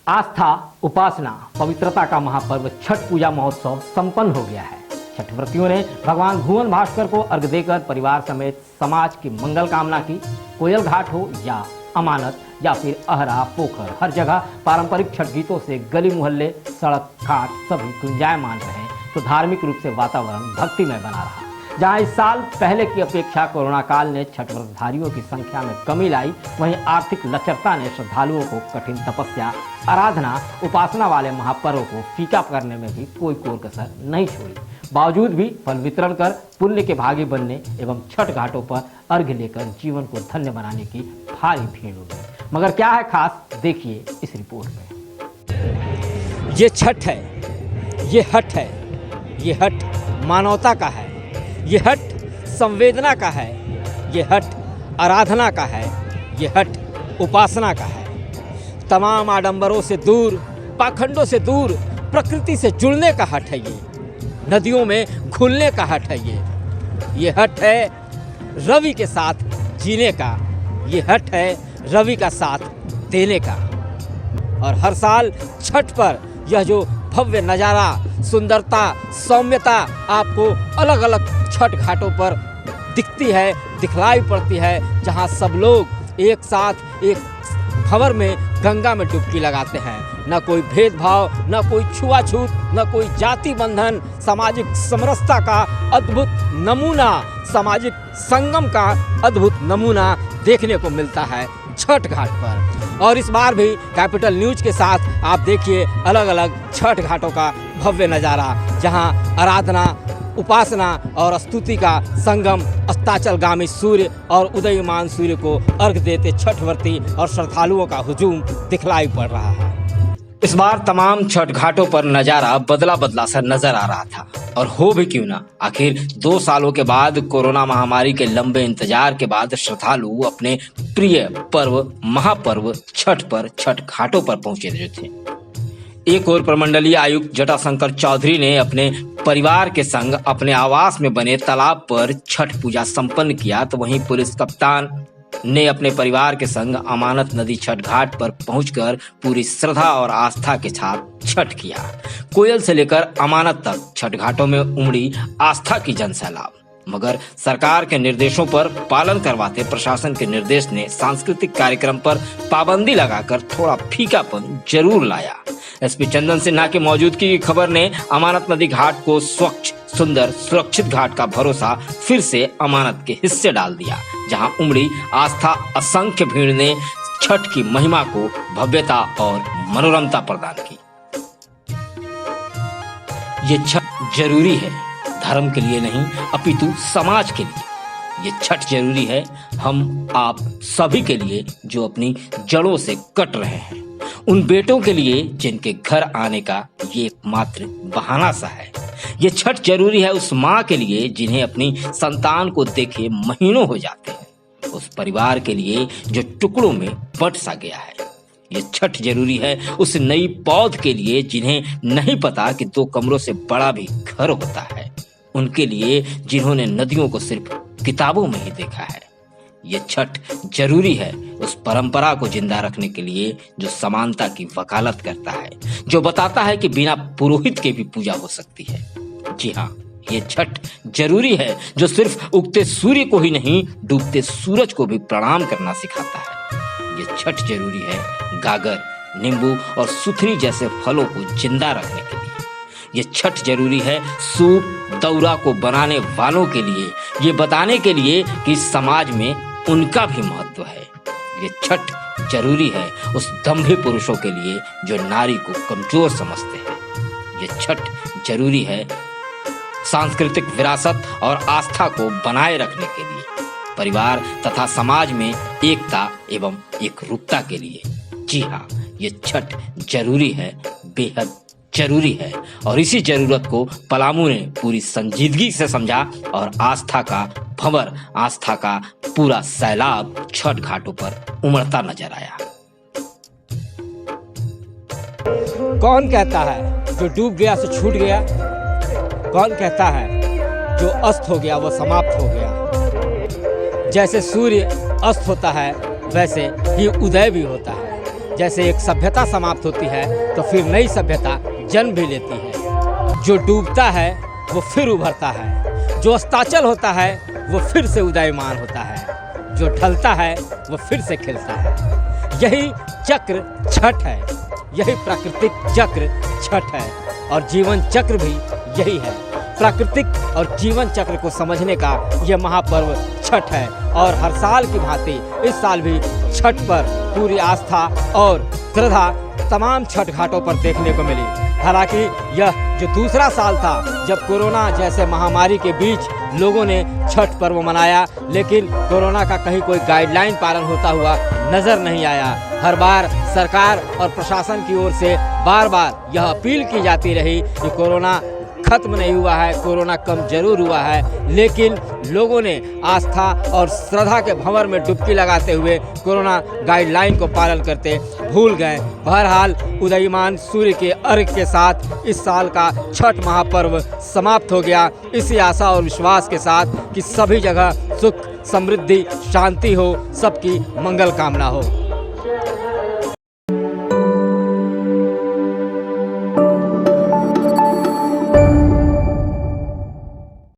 आस्था, उपासना, पवित्रता का महापर्व छठ पूजा महोत्सव संपन्न हो गया है। छठ व्रतियों ने भगवान भुवन भास्कर को अर्घ देकर परिवार समेत समाज की मंगल कामना की। कोयल घाट हो या अमानत या फिर अहरा पोखर, हर जगह पारंपरिक छठ गीतों से गली मोहल्ले, सड़क घाट सभी गुंजायमान रहे तो धार्मिक रूप से वातावरण भक्तिमय बना रहा। जहां इस साल पहले की अपेक्षा कोरोना काल ने छठ व्रतधारियों की संख्या में कमी लाई, वहीं आर्थिक लचरता ने श्रद्धालुओं को कठिन तपस्या, आराधना, उपासना वाले महापर्व को फीका करने में भी कोई कोर कसर नहीं छोड़ी। बावजूद भी फल वितरण कर पुण्य के भागी बनने एवं छठ घाटों पर अर्घ्य लेकर जीवन को धन्य बनाने की भारी भीड़ उमड़ी। मगर क्या है खास, देखिए इस रिपोर्ट में। ये छठ है, ये हठ है, ये हठ मानवता का है, ये हठ संवेदना का है, ये हठ आराधना का है, ये हठ उपासना का है। तमाम आडंबरों से दूर, पाखंडों से दूर प्रकृति से जुड़ने का हठ है ये। नदियों में घुलने का हठ है ये हठ है रवि के साथ जीने का, ये हठ है रवि का साथ देने का। और हर साल छठ पर यह जो भव्य नज़ारा, सुंदरता, सौम्यता आपको अलग अलग छठ घाटों पर दिखती है, दिखलाई पड़ती है, जहां सब लोग एक साथ एक भंवर में गंगा में डुबकी लगाते हैं। न कोई भेदभाव, न कोई छुआछूत, न कोई जाति बंधन, सामाजिक समरसता का अद्भुत नमूना, सामाजिक संगम का अद्भुत नमूना देखने को मिलता है छठ घाट पर। और इस बार भी कैपिटल न्यूज के साथ आप देखिए अलग अलग छठ घाटों का भव्य नज़ारा, जहां आराधना, उपासना और स्तुति का संगम, अस्ताचलगामी सूर्य और उदयमान सूर्य को अर्घ देते छठ व्रती और श्रद्धालुओं का हुजूम दिखलाई पड़ रहा है। इस बार तमाम छठ घाटों पर नजारा बदला बदला सा नजर आ रहा था, और हो भी क्यों ना, आखिर 2 सालों के बाद कोरोना महामारी के लंबे इंतजार के बाद श्रद्धालु अपने प्रिय पर्व, महापर्व छठ पर छठ घाटों पर पहुंचे जो थे। एक और प्रमंडलीय आयुक्त जटाशंकर चौधरी ने अपने परिवार के संग अपने आवास में बने तालाब पर छठ पूजा संपन्न किया, तो वहीं पुलिस कप्तान ने अपने परिवार के संग अमानत नदी छठ घाट पर पहुंचकर पूरी श्रद्धा और आस्था के साथ छठ किया। कोयल से लेकर अमानत तक छठ घाटों में उमड़ी आस्था की जनसैलाब। मगर सरकार के निर्देशों पर पालन करवाते प्रशासन के निर्देश ने सांस्कृतिक कार्यक्रम पर पाबंदी लगाकर थोड़ा फीकापन जरूर लाया। एसपी चंदन सिन्हा की मौजूदगी की खबर ने अमानत नदी घाट को स्वच्छ, सुंदर, सुरक्षित घाट का भरोसा फिर से अमानत के हिस्से डाल दिया, जहां उमड़ी आस्था असंख्य भीड़ ने छठ की महिमा को भव्यता और मनोरमता प्रदान की। ये छठ जरूरी है, धर्म के लिए नहीं अपितु समाज के लिए। ये छठ जरूरी है हम आप सभी के लिए जो अपनी जड़ों से कट रहे हैं, उन बेटों के लिए जिनके घर आने का ये मात्र बहाना सा है। ये छठ जरूरी है उस माँ के लिए जिन्हें अपनी संतान को देखे महीनों हो जाते हैं, उस परिवार के लिए जो टुकड़ों में बंट सा गया है। ये छठ जरूरी है उस नई पौध के लिए जिन्हें नहीं पता कि 2 कमरों से बड़ा भी घर होता है, उनके लिए जिन्होंने नदियों को सिर्फ किताबों में ही देखा है। ये छठ जरूरी है उस परंपरा को जिंदा रखने के लिए जो समानता की वकालत करता है, जो बताता है कि बिना पुरोहित के भी पूजा हो सकती है। जी हाँ, ये छठ जरूरी है जो सिर्फ उगते सूर्य को ही नहीं, डूबते सूरज को भी प्रणाम करना सिखाता है। ये छठ जरूरी है गागर, नींबू और सुथनी जैसे फलों को जिंदा रखने के लिए। ये छठ जरूरी है सूप, दौरा को बनाने वालों के लिए, ये बताने के लिए कि समाज में उनका भी महत्व है। ये छठ जरूरी है उस दंभी पुरुषों के लिए जो नारी को कमजोर समझते हैं। ये छठ जरूरी है सांस्कृतिक विरासत और आस्था को बनाए रखने के लिए, परिवार तथा समाज में एकता एवं एकरूपता के लिए। जी हाँ, ये छठ जरूरी है, बेहद जरूरी है, और इसी जरूरत को पलामू ने पूरी संजीदगी से समझा और आस्था का भंवर, आस्था का पूरा सैलाब छठ घाटों पर उमड़ता नजर आया। कौन कहता है जो डूब गया सो छूट गया? कौन कहता है जो अस्त हो गया वो समाप्त हो गया? जैसे सूर्य अस्त होता है वैसे ही उदय भी होता है। जैसे एक सभ्यता समाप्त होती है तो फिर नई सभ्यता जन्म भी लेती है। जो डूबता है वो फिर उभरता है, जो अस्ताचल होता है वो फिर से उदयमान होता है, जो ढलता है वो फिर से खिलता है। यही चक्र छठ है, यही प्राकृतिक चक्र छठ है और जीवन चक्र भी यही है। प्राकृतिक और जीवन चक्र को समझने का यह महापर्व छठ है और हर साल की भांति इस साल भी छठ पर पूरी आस्था और श्रद्धा तमाम छठ घाटों पर देखने को मिली। हालांकि यह जो दूसरा साल था जब कोरोना जैसे महामारी के बीच लोगों ने छठ पर्व मनाया, लेकिन कोरोना का कहीं कोई गाइडलाइन पालन होता हुआ नज़र नहीं आया। हर बार सरकार और प्रशासन की ओर से बार बार यह अपील की जाती रही कि कोरोना खत्म नहीं हुआ है, कोरोना कम जरूर हुआ है, लेकिन लोगों ने आस्था और श्रद्धा के भंवर में डुबकी लगाते हुए कोरोना गाइडलाइन को पालन करते भूल गए। बहरहाल उदयमान सूर्य के अर्घ के साथ इस साल का छठ महापर्व समाप्त हो गया, इसी आशा और विश्वास के साथ कि सभी जगह सुख, समृद्धि, शांति हो, सबकी मंगल कामना हो।